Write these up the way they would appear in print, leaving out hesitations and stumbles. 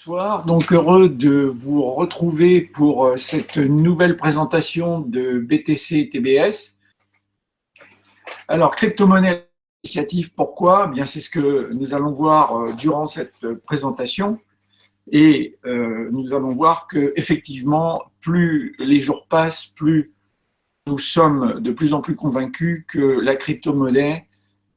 Bonsoir, donc heureux de vous retrouver pour cette nouvelle présentation de BTC TBS. Alors, crypto-monnaie initiative, pourquoi? Eh bien, c'est ce que nous allons voir durant cette présentation. Et nous allons voir que effectivement, plus les jours passent, plus nous sommes de plus en plus convaincus que la crypto-monnaie,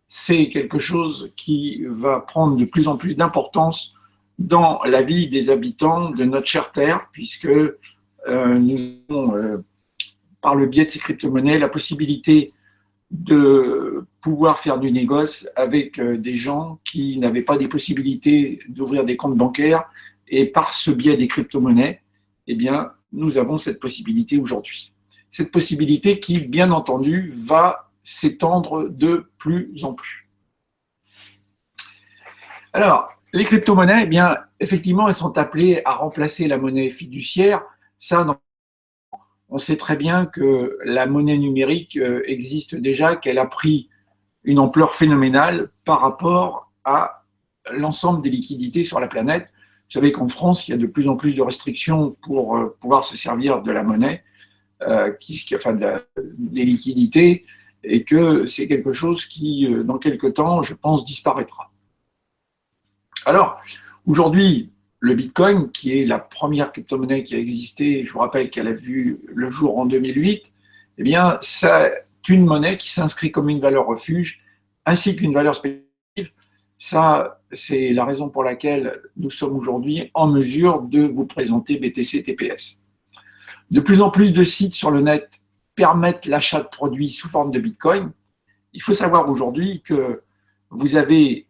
c'est quelque chose qui va prendre de plus en plus d'importance dans la vie des habitants de notre chère Terre, puisque nous avons, par le biais de ces crypto-monnaies, la possibilité de pouvoir faire du négoce avec des gens qui n'avaient pas des possibilités d'ouvrir des comptes bancaires. Et par ce biais des crypto-monnaies, eh bien, nous avons cette possibilité aujourd'hui. Cette possibilité qui, bien entendu, va s'étendre de plus en plus. Alors, les crypto-monnaies, eh bien, effectivement, elles sont appelées à remplacer la monnaie fiduciaire. Ça, on sait très bien que la monnaie numérique existe déjà, qu'elle a pris une ampleur phénoménale par rapport à l'ensemble des liquidités sur la planète. Vous savez qu'en France, il y a de plus en plus de restrictions pour pouvoir se servir de la monnaie, des liquidités, et que c'est quelque chose qui, dans quelques temps, je pense, disparaîtra. Alors, aujourd'hui, le Bitcoin, qui est la première crypto-monnaie qui a existé, je vous rappelle qu'elle a vu le jour en 2008, eh bien, c'est une monnaie qui s'inscrit comme une valeur refuge, ainsi qu'une valeur spéculative. Ça, c'est la raison pour laquelle nous sommes aujourd'hui en mesure de vous présenter BTC TPS. De plus en plus de sites sur le net permettent l'achat de produits sous forme de Bitcoin. Il faut savoir aujourd'hui que vous avez,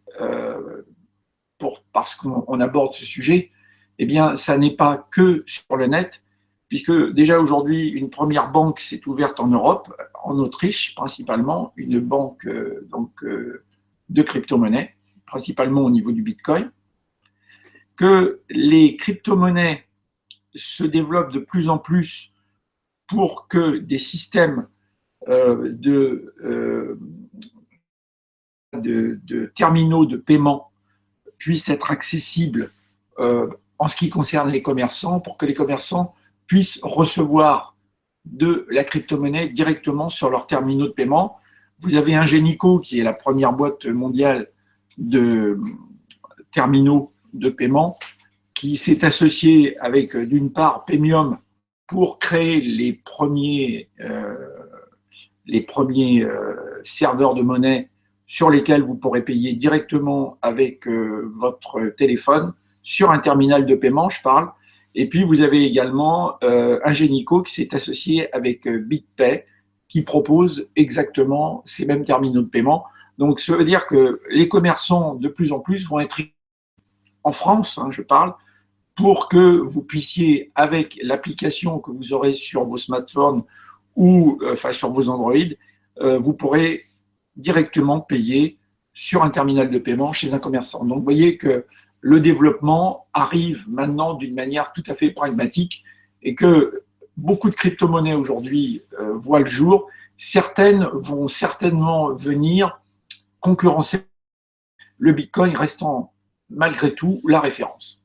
parce qu'on aborde ce sujet, eh bien, ça n'est pas que sur le net, puisque déjà aujourd'hui, une première banque s'est ouverte en Europe, en Autriche principalement, une banque de crypto-monnaies, principalement au niveau du Bitcoin, que les crypto-monnaies se développent de plus en plus pour que des systèmes de terminaux de paiement puissent être accessibles en ce qui concerne les commerçants, pour que les commerçants puissent recevoir de la crypto-monnaie directement sur leurs terminaux de paiement. Vous avez Ingenico, qui est la première boîte mondiale de terminaux de paiement, qui s'est associée avec, d'une part, Paymium pour créer les premiers serveurs de monnaie sur lesquels vous pourrez payer directement avec votre téléphone, sur un terminal de paiement, je parle. Et puis, vous avez également Ingenico qui s'est associé avec BitPay, qui propose exactement ces mêmes terminaux de paiement. Donc, ça veut dire que les commerçants, de plus en plus, vont être en France, je parle, pour que vous puissiez, avec l'application que vous aurez sur vos smartphones ou sur vos Android, vous pourrez directement payer sur un terminal de paiement chez un commerçant. Donc, vous voyez que le développement arrive maintenant d'une manière tout à fait pragmatique et que beaucoup de crypto-monnaies aujourd'hui voient le jour. Certaines vont certainement venir concurrencer le Bitcoin, restant malgré tout la référence.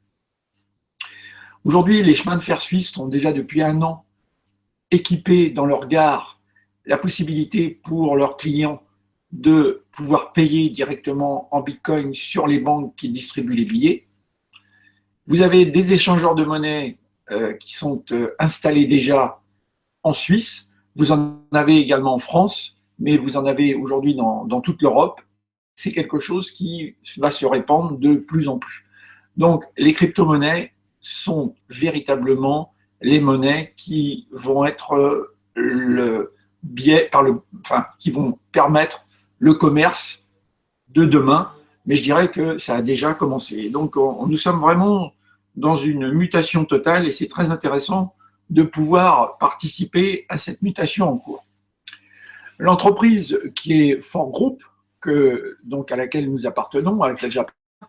Aujourd'hui, les chemins de fer suisses sont déjà depuis un an équipés dans leurs gares la possibilité pour leurs clients de pouvoir payer directement en Bitcoin sur les banques qui distribuent les billets. Vous avez des échangeurs de monnaie qui sont installés déjà en Suisse. Vous en avez également en France, mais vous en avez aujourd'hui dans toute l'Europe. C'est quelque chose qui va se répandre de plus en plus. Donc, les crypto-monnaies sont véritablement les monnaies qui vont être qui vont permettre le commerce de demain, mais je dirais que ça a déjà commencé. Donc, nous sommes vraiment dans une mutation totale et c'est très intéressant de pouvoir participer à cette mutation en cours. L'entreprise qui est Fort Group, à laquelle nous appartenons, avec laquelle j'appartiens,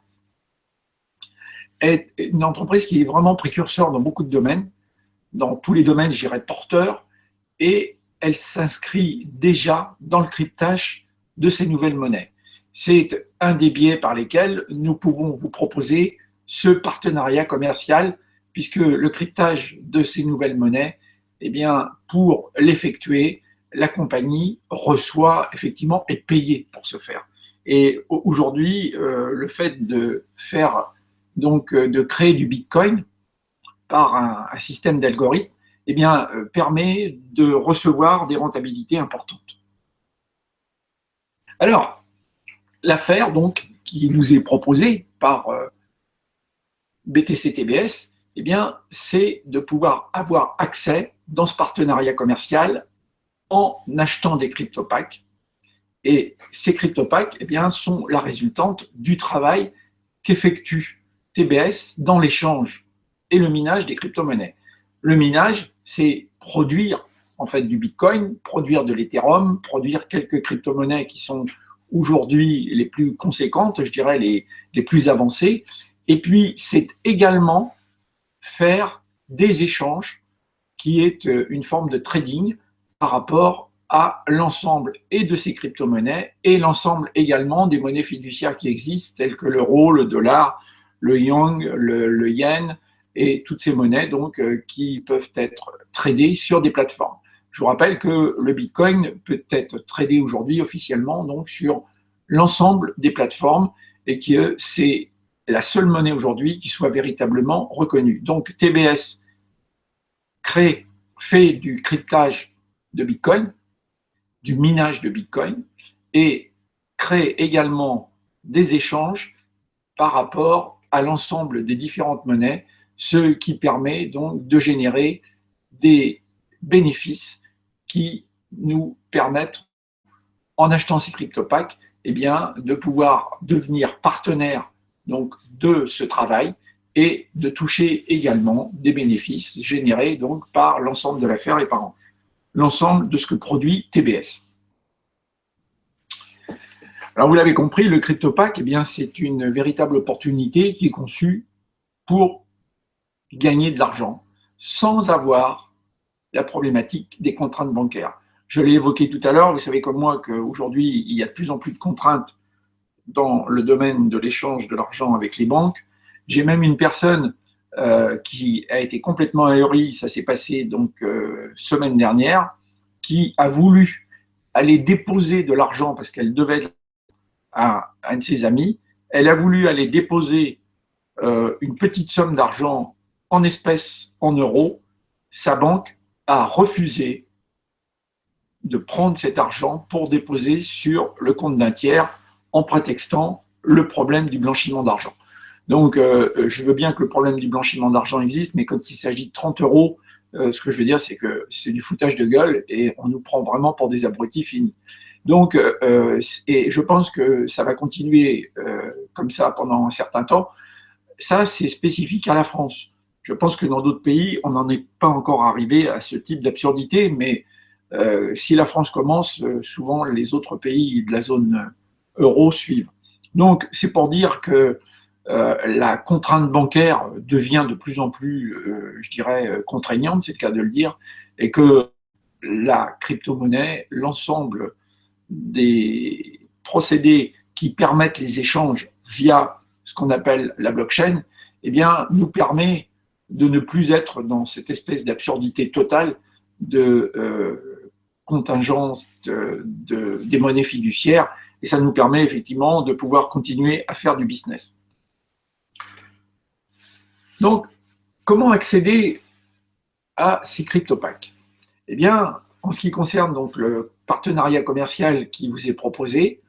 est une entreprise qui est vraiment précurseur dans beaucoup de domaines, dans tous les domaines, je dirais, porteurs, et elle s'inscrit déjà dans le cryptage de ces nouvelles monnaies. C'est un des biais par lesquels nous pouvons vous proposer ce partenariat commercial, puisque le cryptage de ces nouvelles monnaies, eh bien, pour l'effectuer, la compagnie reçoit effectivement est payée pour ce faire. Et aujourd'hui, le fait de faire donc de créer du Bitcoin par un système d'algorithme, eh bien, permet de recevoir des rentabilités importantes. Alors, l'affaire donc qui nous est proposée par BTC-TBS, eh bien, c'est de pouvoir avoir accès dans ce partenariat commercial en achetant des crypto-packs. Et ces crypto-packs, eh bien, sont la résultante du travail qu'effectue TBS dans l'échange et le minage des crypto-monnaies. Le minage, c'est produire en fait du Bitcoin, produire de l'Ethereum, produire quelques crypto-monnaies qui sont aujourd'hui les plus conséquentes, je dirais les plus avancées. Et puis, c'est également faire des échanges qui est une forme de trading par rapport à l'ensemble et de ces crypto-monnaies et l'ensemble également des monnaies fiduciaires qui existent, telles que l'euro, le dollar, le yuan, le yen et toutes ces monnaies donc qui peuvent être tradées sur des plateformes. Je vous rappelle que le Bitcoin peut être tradé aujourd'hui officiellement donc sur l'ensemble des plateformes et que c'est la seule monnaie aujourd'hui qui soit véritablement reconnue. Donc TBS fait du cryptage de Bitcoin, du minage de Bitcoin et crée également des échanges par rapport à l'ensemble des différentes monnaies, ce qui permet donc de générer des bénéfices qui nous permettent, en achetant ces crypto-packs, eh bien, de pouvoir devenir partenaire donc, de ce travail et de toucher également des bénéfices générés donc, par l'ensemble de l'affaire et par l'ensemble de ce que produit TBS. Alors vous l'avez compris, le CryptoPack, eh bien, c'est une véritable opportunité qui est conçue pour gagner de l'argent sans avoir la problématique des contraintes bancaires. Je l'ai évoqué tout à l'heure, vous savez comme moi qu'aujourd'hui, il y a de plus en plus de contraintes dans le domaine de l'échange de l'argent avec les banques. J'ai même une personne qui a été complètement ahurie, ça s'est passé donc semaine dernière, qui a voulu aller déposer de l'argent parce qu'elle devait à un de ses amis. Elle a voulu aller déposer une petite somme d'argent en espèces, en euros. Sa banque a refusé de prendre cet argent pour déposer sur le compte d'un tiers en prétextant le problème du blanchiment d'argent. Donc, je veux bien que le problème du blanchiment d'argent existe, mais quand il s'agit de 30 euros, ce que je veux dire, c'est que c'est du foutage de gueule et on nous prend vraiment pour des abrutis finis. Donc, et je pense que ça va continuer comme ça pendant un certain temps. Ça, c'est spécifique à la France. Je pense que dans d'autres pays, on n'en est pas encore arrivé à ce type d'absurdité, mais si la France commence, souvent les autres pays de la zone euro suivent. Donc, c'est pour dire que la contrainte bancaire devient de plus en plus, je dirais, contraignante, c'est le cas de le dire, et que la crypto-monnaie, l'ensemble des procédés qui permettent les échanges via ce qu'on appelle la blockchain, eh bien, nous permet de ne plus être dans cette espèce d'absurdité totale de contingence des monnaies fiduciaires, et ça nous permet effectivement de pouvoir continuer à faire du business. Donc, comment accéder à ces crypto-packs? Eh bien, en ce qui concerne donc le partenariat commercial qui vous est proposé,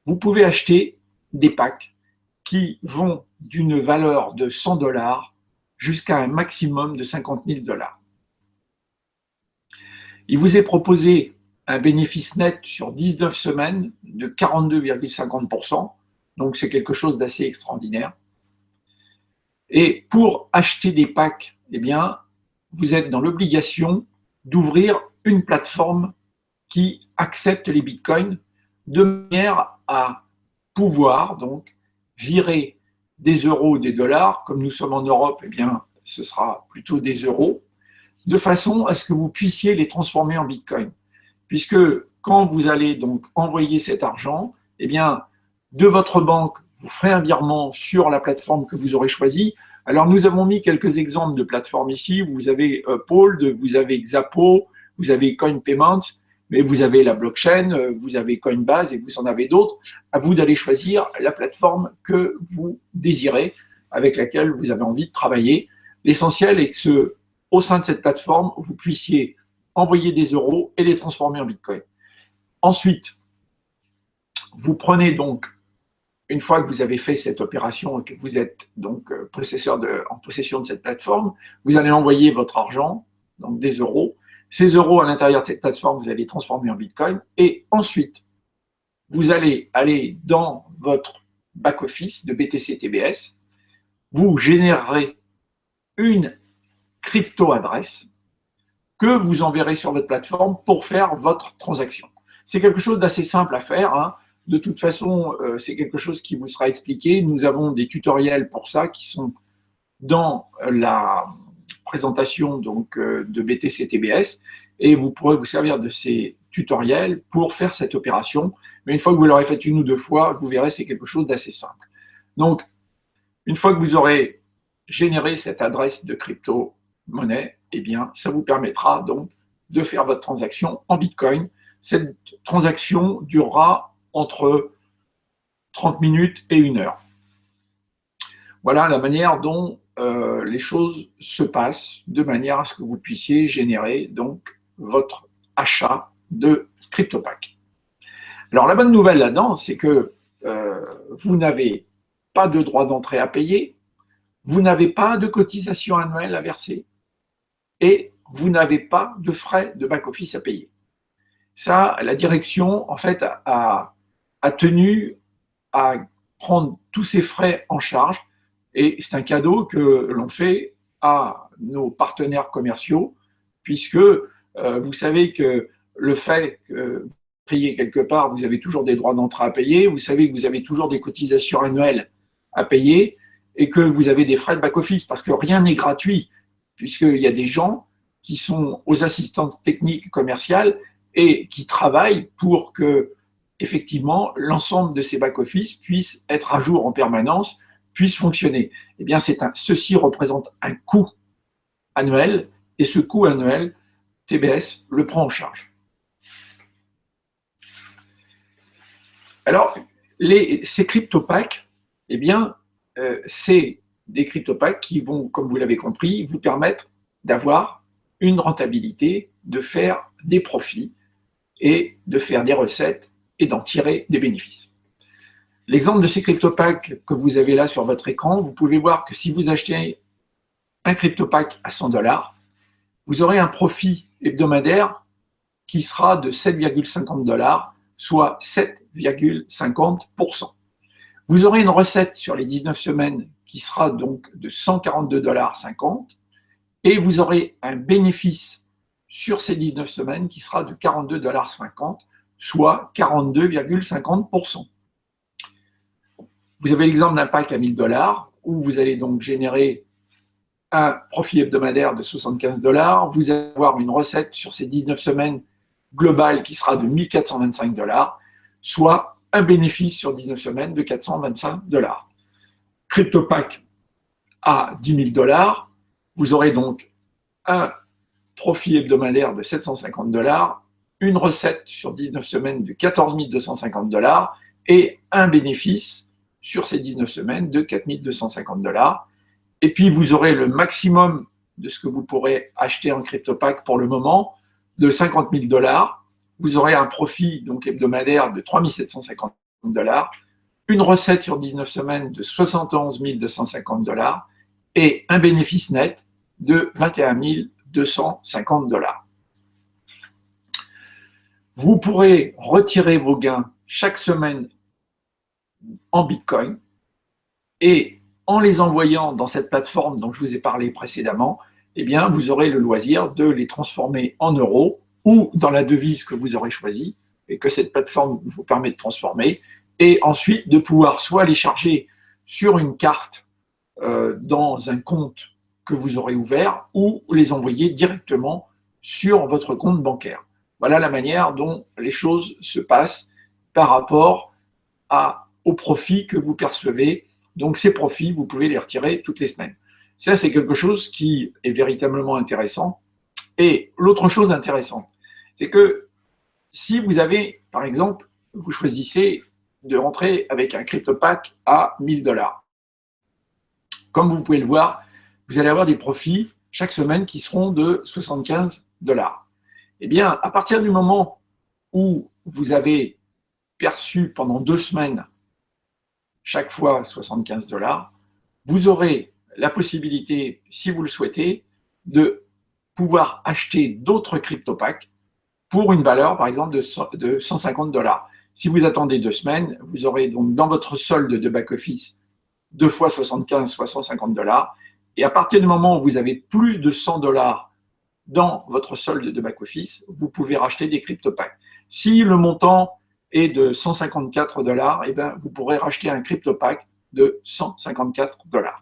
vous pouvez acheter des packs qui vont d'une valeur de 100 $ jusqu'à un maximum de 50 000 $. Il vous est proposé un bénéfice net sur 19 semaines de 42,50%, donc c'est quelque chose d'assez extraordinaire. Et pour acheter des packs, eh bien, vous êtes dans l'obligation d'ouvrir une plateforme qui accepte les bitcoins de manière à pouvoir donc virer des euros ou des dollars. Comme nous sommes en Europe, eh bien, ce sera plutôt des euros, de façon à ce que vous puissiez les transformer en bitcoin. Puisque quand vous allez donc envoyer cet argent, eh bien, de votre banque, vous ferez un virement sur la plateforme que vous aurez choisie. Alors, nous avons mis quelques exemples de plateformes ici. Vous avez Uphold, vous avez Xapo, vous avez CoinPayment, mais vous avez la blockchain, vous avez Coinbase et vous en avez d'autres. À vous d'aller choisir la plateforme que vous désirez, avec laquelle vous avez envie de travailler. L'essentiel est que au sein de cette plateforme, vous puissiez envoyer des euros et les transformer en Bitcoin. Ensuite, vous prenez donc, une fois que vous avez fait cette opération et que vous êtes donc en possession de cette plateforme, vous allez envoyer votre argent, donc des euros. Ces euros à l'intérieur de cette plateforme, vous allez les transformer en Bitcoin. Et ensuite, vous allez aller dans votre back-office de BTC TBS. Vous générerez une crypto-adresse que vous enverrez sur votre plateforme pour faire votre transaction. C'est quelque chose d'assez simple à faire, hein. De toute façon, c'est quelque chose qui vous sera expliqué. Nous avons des tutoriels pour ça qui sont dans la présentation donc, de BTC TBS et vous pourrez vous servir de ces tutoriels pour faire cette opération. Mais une fois que vous l'aurez fait une ou deux fois, vous verrez, c'est quelque chose d'assez simple. Donc, une fois que vous aurez généré cette adresse de crypto-monnaie, eh bien, ça vous permettra donc de faire votre transaction en Bitcoin. Cette transaction durera entre 30 minutes et 1 heure. Voilà la manière dont les choses se passent, de manière à ce que vous puissiez générer donc votre achat de CryptoPack. Alors la bonne nouvelle là-dedans, c'est que vous n'avez pas de droit d'entrée à payer, vous n'avez pas de cotisation annuelle à verser et vous n'avez pas de frais de back-office à payer. Ça, la direction, en fait, a tenu à prendre tous ces frais en charge et c'est un cadeau que l'on fait à nos partenaires commerciaux puisque vous savez que le fait que vous payez quelque part, vous avez toujours des droits d'entrée à payer, vous savez que vous avez toujours des cotisations annuelles à payer et que vous avez des frais de back-office parce que rien n'est gratuit puisqu'il y a des gens qui sont aux assistances techniques commerciales et qui travaillent pour que, effectivement, l'ensemble de ces back-office puissent être à jour en permanence, puissent fonctionner. Eh bien, ceci représente un coût annuel, et ce coût annuel, TBS le prend en charge. Alors, ces CryptoPack, eh bien, c'est des CryptoPack qui vont, comme vous l'avez compris, vous permettre d'avoir une rentabilité, de faire des profits, et de faire des recettes et d'en tirer des bénéfices. L'exemple de ces CryptoPack que vous avez là sur votre écran, vous pouvez voir que si vous achetez un CryptoPack à 100 $, vous aurez un profit hebdomadaire qui sera de 7,50 $, soit 7,50%. Vous aurez une recette sur les 19 semaines qui sera donc de 142,50 $ et vous aurez un bénéfice sur ces 19 semaines qui sera de 42,50 $, soit 42,50%. Vous avez l'exemple d'un pack à 1 000 $ où vous allez donc générer un profit hebdomadaire de 75 $. Vous allez avoir une recette sur ces 19 semaines globale qui sera de 1 425 $, soit un bénéfice sur 19 semaines de 425 $. CryptoPack à 10 000 $, vous aurez donc un profit hebdomadaire de 750 $, une recette sur 19 semaines de 14 250 $ et un bénéfice sur ces 19 semaines de 4 250 $. Et puis, vous aurez le maximum de ce que vous pourrez acheter en CryptoPack pour le moment, de 50 000 $. Vous aurez un profit donc hebdomadaire de 3 750 $, une recette sur 19 semaines de 71 250 $ et un bénéfice net de 21 250 $. Vous pourrez retirer vos gains chaque semaine en Bitcoin et en les envoyant dans cette plateforme dont je vous ai parlé précédemment, eh bien, vous aurez le loisir de les transformer en euros ou dans la devise que vous aurez choisie et que cette plateforme vous permet de transformer et ensuite de pouvoir soit les charger sur une carte dans un compte que vous aurez ouvert ou les envoyer directement sur votre compte bancaire. Voilà la manière dont les choses se passent par rapport à aux profits que vous percevez. Donc ces profits, vous pouvez les retirer toutes les semaines. Ça, c'est quelque chose qui est véritablement intéressant. Et l'autre chose intéressante, c'est que si vous avez, par exemple, vous choisissez de rentrer avec un CryptoPack à 1000 $. Comme vous pouvez le voir, vous allez avoir des profits chaque semaine qui seront de 75 $. Eh bien, à partir du moment où vous avez perçu pendant 2 semaines chaque fois 75 $, vous aurez la possibilité, si vous le souhaitez, de pouvoir acheter d'autres CryptoPacks pour une valeur, par exemple, de 150 $. Si vous attendez 2 semaines, vous aurez donc dans votre solde de back-office 2 fois 75, soit 150 $. Et à partir du moment où vous avez plus de 100 $ dans votre solde de back-office, vous pouvez racheter des CryptoPacks. Si le montant est de 154 $, eh bien, vous pourrez racheter un CryptoPack de 154 $.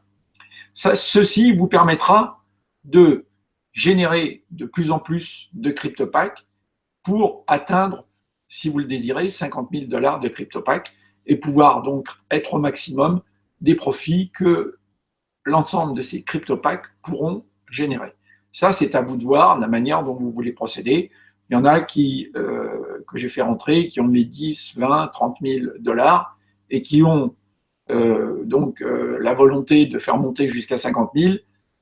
Ceci vous permettra de générer de plus en plus de CryptoPacks pour atteindre, si vous le désirez, 50 000 $ de CryptoPacks et pouvoir donc être au maximum des profits que l'ensemble de ces CryptoPacks pourront générer. Ça, c'est à vous de voir la manière dont vous voulez procéder. Il y en a que j'ai fait rentrer, qui ont mis 10, 20, 30 000 $ et qui ont la volonté de faire monter jusqu'à 50 000,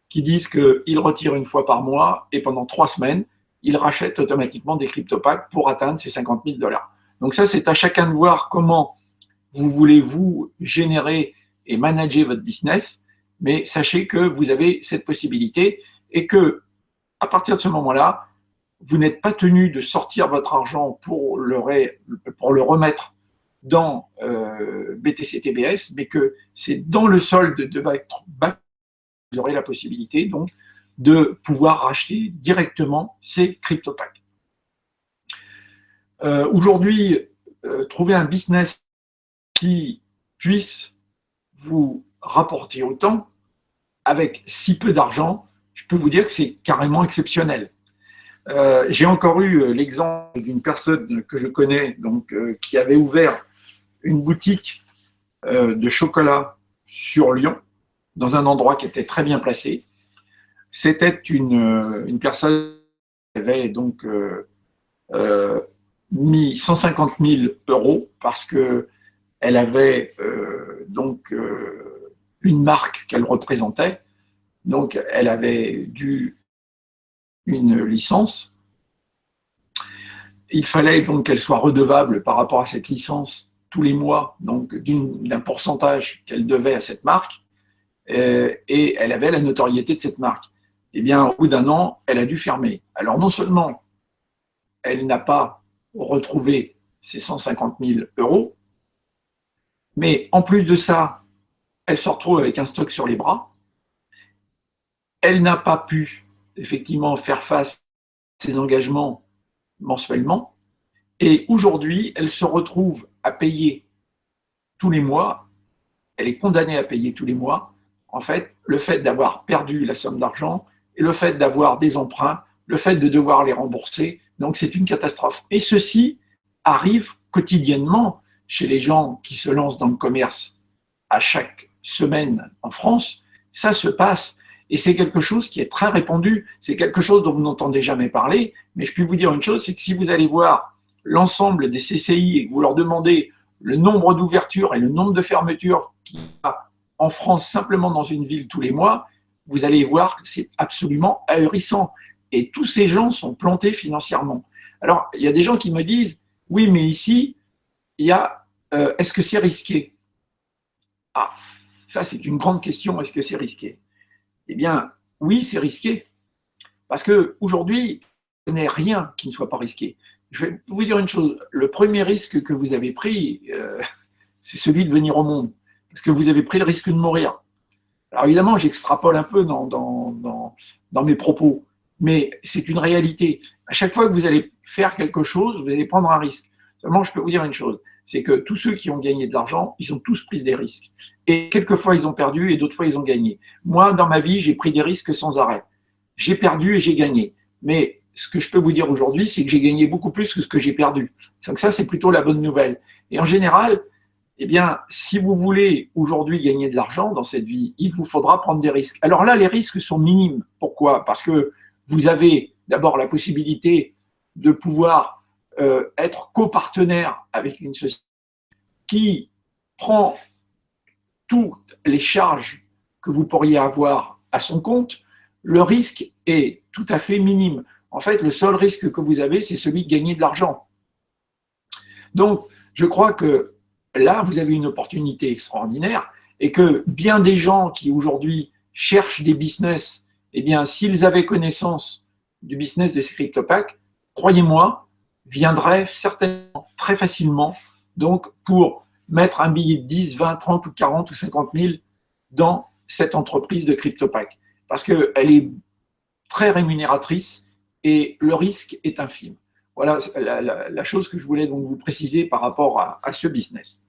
qui disent qu'ils retirent une fois par mois et pendant 3 semaines, ils rachètent automatiquement des CryptoPacks pour atteindre ces 50 000 $. Donc ça, c'est à chacun de voir comment vous voulez vous générer et manager votre business, mais sachez que vous avez cette possibilité et que à partir de ce moment-là, vous n'êtes pas tenu de sortir votre argent pour le remettre dans BTC TBS, mais que c'est dans le solde de back, vous aurez la possibilité donc de pouvoir racheter directement ces CryptoPacks. Aujourd'hui, trouver un business qui puisse vous rapporter autant avec si peu d'argent, je peux vous dire que c'est carrément exceptionnel. J'ai encore eu l'exemple d'une personne que je connais donc, qui avait ouvert une boutique de chocolat sur Lyon, dans un endroit qui était très bien placé. C'était une personne qui avait donc mis 150 000 € parce qu'elle avait une marque qu'elle représentait. Donc, elle avait dû une licence. Il fallait donc qu'elle soit redevable par rapport à cette licence tous les mois, donc d'un pourcentage qu'elle devait à cette marque, et elle avait la notoriété de cette marque. Eh bien, au bout d'un an, elle a dû fermer. Alors, non seulement elle n'a pas retrouvé ses 150 000 €, mais en plus de ça, elle se retrouve avec un stock sur les bras. Elle n'a pas pu effectivement faire face à ses engagements mensuellement. Et aujourd'hui, elle se retrouve à payer tous les mois. Elle est condamnée à payer tous les mois. En fait, le fait d'avoir perdu la somme d'argent et le fait d'avoir des emprunts, le fait de devoir les rembourser, donc c'est une catastrophe. Et ceci arrive quotidiennement chez les gens qui se lancent dans le commerce à chaque semaine en France. Ça se passe. Et c'est quelque chose qui est très répandu, c'est quelque chose dont vous n'entendez jamais parler, mais je peux vous dire une chose, c'est que si vous allez voir l'ensemble des CCI et que vous leur demandez le nombre d'ouvertures et le nombre de fermetures qu'il y a en France simplement dans une ville tous les mois, vous allez voir que c'est absolument ahurissant. Et tous ces gens sont plantés financièrement. Alors, il y a des gens qui me disent, oui, mais ici, il y a, est-ce que c'est risqué? Ah, ça c'est une grande question, est-ce que c'est risqué? Eh bien, oui, c'est risqué. Parce qu'aujourd'hui, il n'y a rien qui ne soit pas risqué. Je vais vous dire une chose, le premier risque que vous avez pris, c'est celui de venir au monde. Parce que vous avez pris le risque de mourir. Alors évidemment, j'extrapole un peu dans mes propos, mais c'est une réalité. À chaque fois que vous allez faire quelque chose, vous allez prendre un risque. Seulement, je peux vous dire une chose, c'est que tous ceux qui ont gagné de l'argent, ils ont tous pris des risques. Et quelquefois, ils ont perdu et d'autres fois, ils ont gagné. Moi, dans ma vie, j'ai pris des risques sans arrêt. J'ai perdu et j'ai gagné. Mais ce que je peux vous dire aujourd'hui, c'est que j'ai gagné beaucoup plus que ce que j'ai perdu. Donc ça, c'est plutôt la bonne nouvelle. Et en général, eh bien, si vous voulez aujourd'hui gagner de l'argent dans cette vie, il vous faudra prendre des risques. Alors là, les risques sont minimes. Pourquoi? Parce que vous avez d'abord la possibilité de pouvoir être copartenaire avec une société qui prend toutes les charges que vous pourriez avoir à son compte. Le risque est tout à fait minime. En fait, le seul risque que vous avez, c'est celui de gagner de l'argent. Donc, je crois que là, vous avez une opportunité extraordinaire et que bien des gens qui aujourd'hui cherchent des business, eh bien, s'ils avaient connaissance du business de ces CryptoPack, croyez-moi, viendraient certainement très facilement donc pour mettre un billet de 10, 20, 30 ou 40 ou 50 000 dans cette entreprise de CryptoPack parce qu'elle est très rémunératrice et le risque est infime. Voilà la chose que je voulais donc vous préciser par rapport à ce business.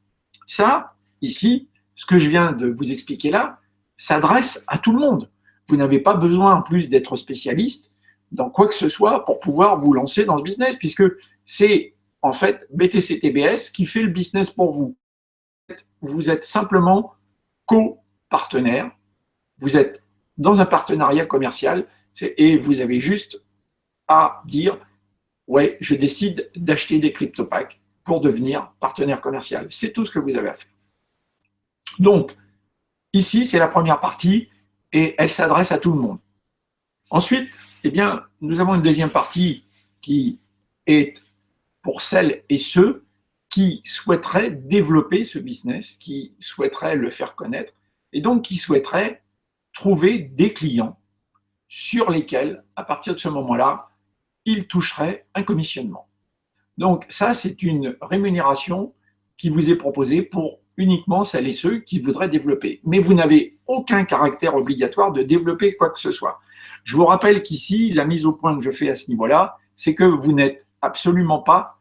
Ça, ici, ce que je viens de vous expliquer là, s'adresse à tout le monde. Vous n'avez pas besoin en plus d'être spécialiste dans quoi que ce soit pour pouvoir vous lancer dans ce business, puisque c'est en fait BTC-TBS qui fait le business pour vous. Vous êtes simplement co-partenaire, vous êtes dans un partenariat commercial et vous avez juste à dire ouais, je décide d'acheter des CryptoPack pour devenir partenaire commercial. C'est tout ce que vous avez à faire. Donc, ici, c'est la première partie et elle s'adresse à tout le monde. Ensuite, eh bien, nous avons une deuxième partie qui est pour celles et ceux qui souhaiteraient développer ce business, qui souhaiteraient le faire connaître et donc qui souhaiteraient trouver des clients sur lesquels, à partir de ce moment-là, ils toucheraient un commissionnement. Donc ça, c'est une rémunération qui vous est proposée pour uniquement celles et ceux qui voudraient développer. Mais vous n'avez aucun caractère obligatoire de développer quoi que ce soit. Je vous rappelle qu'ici, la mise au point que je fais à ce niveau-là, c'est que vous n'êtes absolument pas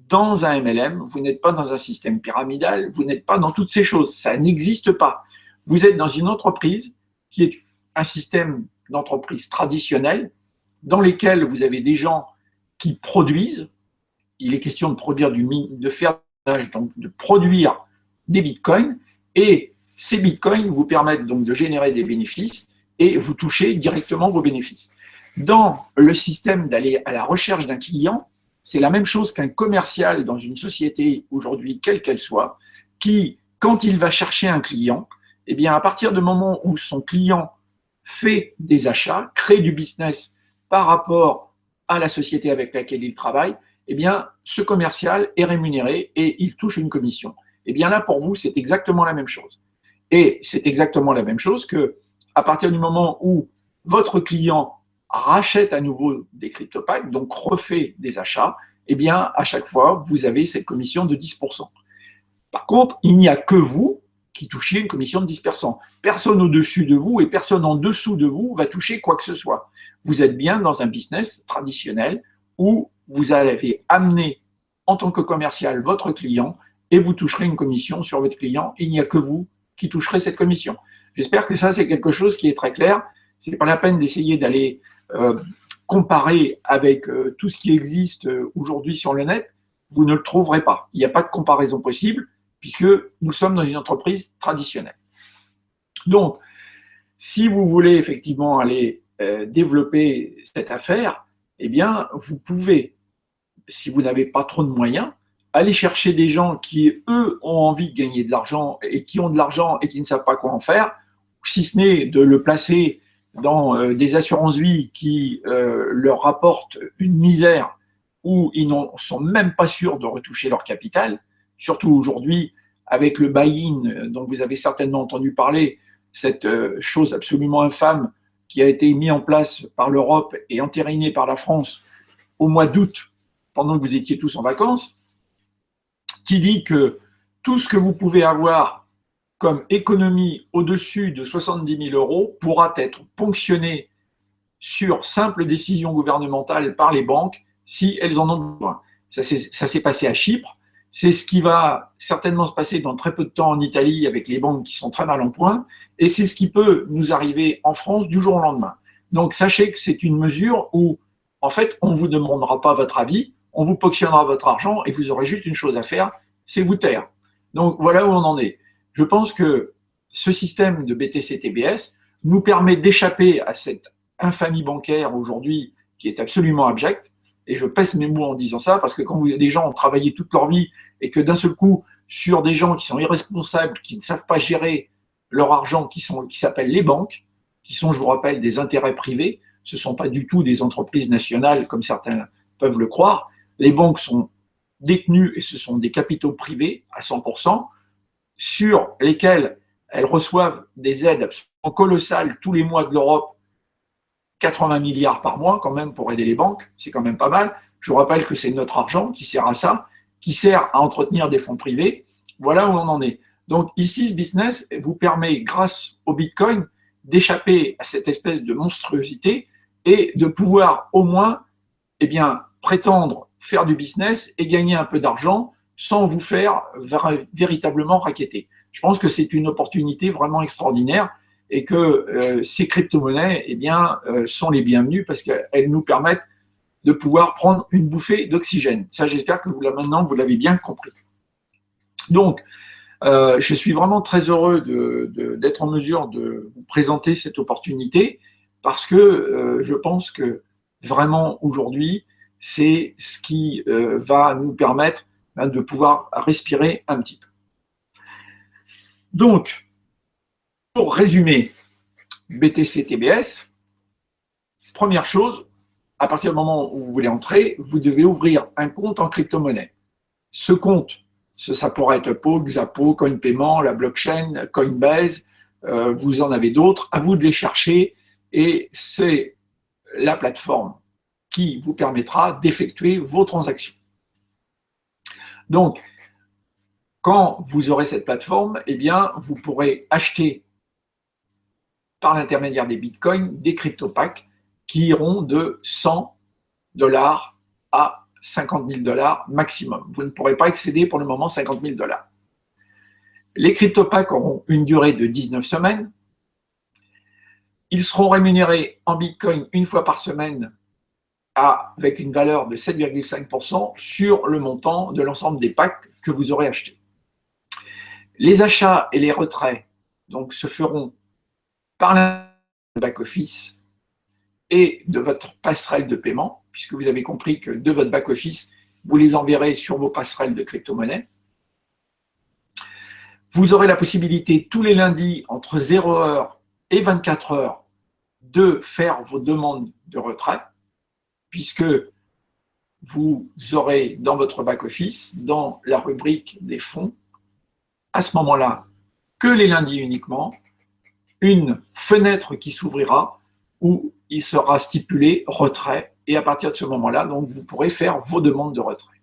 dans un MLM, vous n'êtes pas dans un système pyramidal, vous n'êtes pas dans toutes ces choses. Ça n'existe pas. Vous êtes dans une entreprise qui est un système d'entreprise traditionnel dans lesquels vous avez des gens qui produisent. Il est question de produire de faire donc de produire des bitcoins et ces bitcoins vous permettent donc de générer des bénéfices et vous touchez directement vos bénéfices. Dans le système d'aller à la recherche d'un client, c'est la même chose qu'un commercial dans une société aujourd'hui, quelle qu'elle soit, qui, quand il va chercher un client, eh bien, à partir du moment où son client fait des achats, crée du business par rapport à la société avec laquelle il travaille, eh bien, ce commercial est rémunéré et il touche une commission. Eh bien là, pour vous, c'est exactement la même chose. Et c'est exactement la même chose que à partir du moment où votre client rachète à nouveau des CryptoPack, donc refait des achats, eh bien, à chaque fois, vous avez cette commission de 10%. Par contre, il n'y a que vous qui touchez une commission de 10%. Personne au-dessus de vous et personne en dessous de vous va toucher quoi que ce soit. Vous êtes bien dans un business traditionnel où vous allez amener en tant que commercial votre client et vous toucherez une commission sur votre client. Il n'y a que vous qui toucherez cette commission. J'espère que ça, c'est quelque chose qui est très clair. Ce n'est pas la peine d'essayer d'aller comparer avec tout ce qui existe aujourd'hui sur le net. Vous ne le trouverez pas. Il n'y a pas de comparaison possible puisque nous sommes dans une entreprise traditionnelle. Donc, si vous voulez effectivement aller développer cette affaire, eh bien, vous pouvez, si vous n'avez pas trop de moyens, aller chercher des gens qui, eux, ont envie de gagner de l'argent et qui ont de l'argent et qui ne savent pas quoi en faire, si ce n'est de le placer dans des assurances-vie qui leur rapportent une misère où ils ne sont même pas sûrs de retoucher leur capital, surtout aujourd'hui avec le buy-in dont vous avez certainement entendu parler, cette chose absolument infâme qui a été mise en place par l'Europe et entérinée par la France au mois d'août, pendant que vous étiez tous en vacances, qui dit que tout ce que vous pouvez avoir comme économie au-dessus de 70 000 € pourra être ponctionné sur simple décision gouvernementale par les banques si elles en ont besoin. Ça s'est passé à Chypre. C'est ce qui va certainement se passer dans très peu de temps en Italie avec les banques qui sont très mal en point. Et c'est ce qui peut nous arriver en France du jour au lendemain. Donc, sachez que c'est une mesure où, en fait, on ne vous demandera pas votre avis, on vous ponctionnera votre argent et vous aurez juste une chose à faire, c'est vous taire. Donc voilà où on en est. Je pense que ce système de BTC-TBS nous permet d'échapper à cette infamie bancaire aujourd'hui qui est absolument abjecte. Et je pèse mes mots en disant ça, parce que quand des gens ont travaillé toute leur vie et que d'un seul coup, sur des gens qui sont irresponsables, qui ne savent pas gérer leur argent, qui s'appellent les banques, qui sont, je vous rappelle, des intérêts privés, ce ne sont pas du tout des entreprises nationales comme certains peuvent le croire. Les banques sont détenues et ce sont des capitaux privés à 100%, sur lesquels elles reçoivent des aides absolument colossales tous les mois de l'Europe, 80 milliards par mois quand même pour aider les banques, c'est quand même pas mal. Je vous rappelle que c'est notre argent qui sert à ça, qui sert à entretenir des fonds privés. Voilà où on en est. Donc ici, ce business vous permet, grâce au Bitcoin, d'échapper à cette espèce de monstruosité et de pouvoir au moins prétendre faire du business et gagner un peu d'argent sans vous faire véritablement racketter. Je pense que c'est une opportunité vraiment extraordinaire et que ces crypto-monnaies sont les bienvenues parce qu'elles nous permettent de pouvoir prendre une bouffée d'oxygène. Ça, j'espère que maintenant, vous l'avez bien compris. Donc, je suis vraiment très heureux d'être en mesure de vous présenter cette opportunité parce que je pense que vraiment aujourd'hui, c'est ce qui va nous permettre de pouvoir respirer un petit peu. Donc, pour résumer BTC-TBS, première chose, à partir du moment où vous voulez entrer, vous devez ouvrir un compte en crypto-monnaie. Ce compte, ça pourrait être Pog, Xapo, CoinPayment, la blockchain, Coinbase, vous en avez d'autres, à vous de les chercher et c'est la plateforme qui vous permettra d'effectuer vos transactions. Donc, quand vous aurez cette plateforme, vous pourrez acheter par l'intermédiaire des bitcoins des crypto-packs qui iront de 100 $ à 50 000 $ maximum. Vous ne pourrez pas excéder pour le moment 50 000 $. Les crypto-packs auront une durée de 19 semaines. Ils seront rémunérés en bitcoin une fois par semaine avec une valeur de 7,5% sur le montant de l'ensemble des packs que vous aurez achetés. Les achats et les retraits donc, se feront par le back-office et de votre passerelle de paiement, puisque vous avez compris que de votre back-office, vous les enverrez sur vos passerelles de crypto-monnaie. Vous aurez la possibilité tous les lundis, entre 0h et 24h, de faire vos demandes de retrait, puisque vous aurez dans votre back-office, dans la rubrique des fonds, à ce moment-là, que les lundis uniquement, une fenêtre qui s'ouvrira où il sera stipulé retrait et à partir de ce moment-là, donc vous pourrez faire vos demandes de retrait.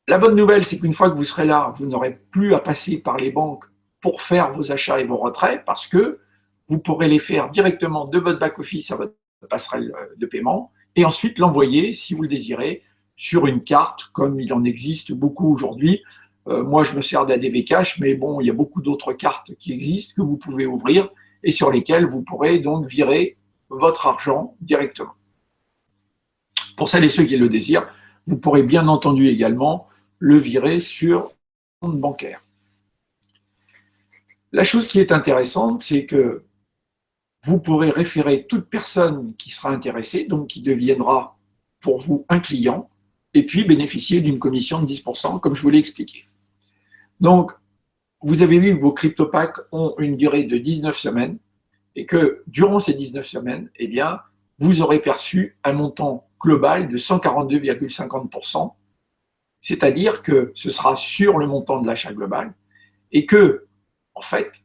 La bonne nouvelle, c'est qu'une fois que vous serez là, vous n'aurez plus à passer par les banques pour faire vos achats et vos retraits parce que vous pourrez les faire directement de votre back-office à votre passerelle de paiement et ensuite l'envoyer, si vous le désirez, sur une carte, comme il en existe beaucoup aujourd'hui. Moi, je me sers d'ADV Cash, mais bon, il y a beaucoup d'autres cartes qui existent que vous pouvez ouvrir et sur lesquelles vous pourrez donc virer votre argent directement. Pour celles et ceux qui le désirent, vous pourrez bien entendu également le virer sur un compte bancaire. La chose qui est intéressante, c'est que vous pourrez référer toute personne qui sera intéressée, donc qui deviendra pour vous un client, et puis bénéficier d'une commission de 10%, comme je vous l'ai expliqué. Donc, vous avez vu que vos crypto-packs ont une durée de 19 semaines, et que durant ces 19 semaines, vous aurez perçu un montant global de 142,50%, c'est-à-dire que ce sera sur le montant de l'achat global, et que, en fait,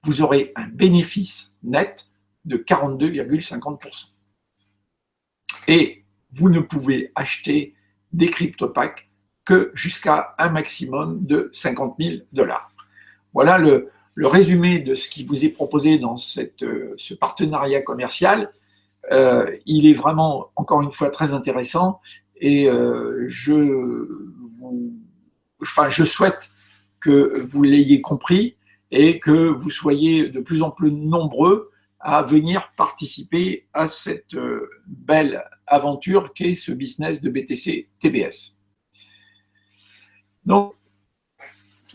vous aurez un bénéfice net de 42,50%. Et vous ne pouvez acheter des crypto-packs que jusqu'à un maximum de 50 000 $. Voilà le résumé de ce qui vous est proposé dans ce partenariat commercial. Il est vraiment, encore une fois, très intéressant et je souhaite que vous l'ayez compris et que vous soyez de plus en plus nombreux à venir participer à cette belle aventure qu'est ce business de BTC-TBS. Donc,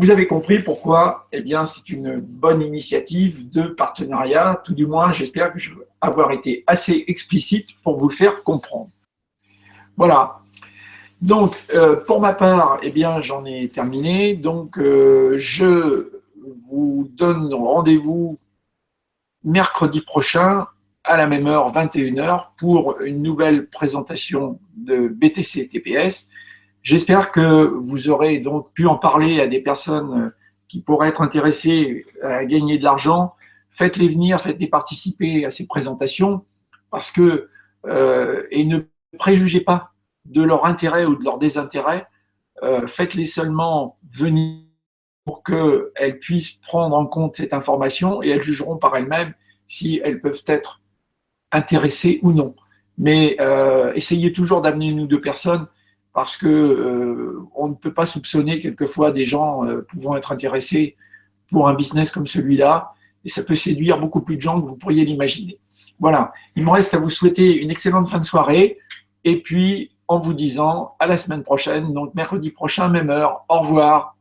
vous avez compris pourquoi, eh bien, c'est une bonne initiative de partenariat. Tout du moins, j'espère que je vais avoir été assez explicite pour vous le faire comprendre. Voilà. Donc, pour ma part, eh bien, j'en ai terminé. Donc, je vous donne rendez-vous mercredi prochain à la même heure, 21h, pour une nouvelle présentation de BTC TPS. J'espère que vous aurez donc pu en parler à des personnes qui pourraient être intéressées à gagner de l'argent. Faites-les venir, faites-les participer à ces présentations, parce que, et ne préjugez pas de leur intérêt ou de leur désintérêt, faites-les seulement venir pour qu'elles puissent prendre en compte cette information et elles jugeront par elles-mêmes si elles peuvent être intéressées ou non. Mais essayez toujours d'amener une ou deux personnes parce que on ne peut pas soupçonner quelquefois des gens pouvant être intéressés pour un business comme celui-là, et ça peut séduire beaucoup plus de gens que vous pourriez l'imaginer. Voilà, il me reste à vous souhaiter une excellente fin de soirée, et puis en vous disant à la semaine prochaine, donc mercredi prochain, même heure. Au revoir.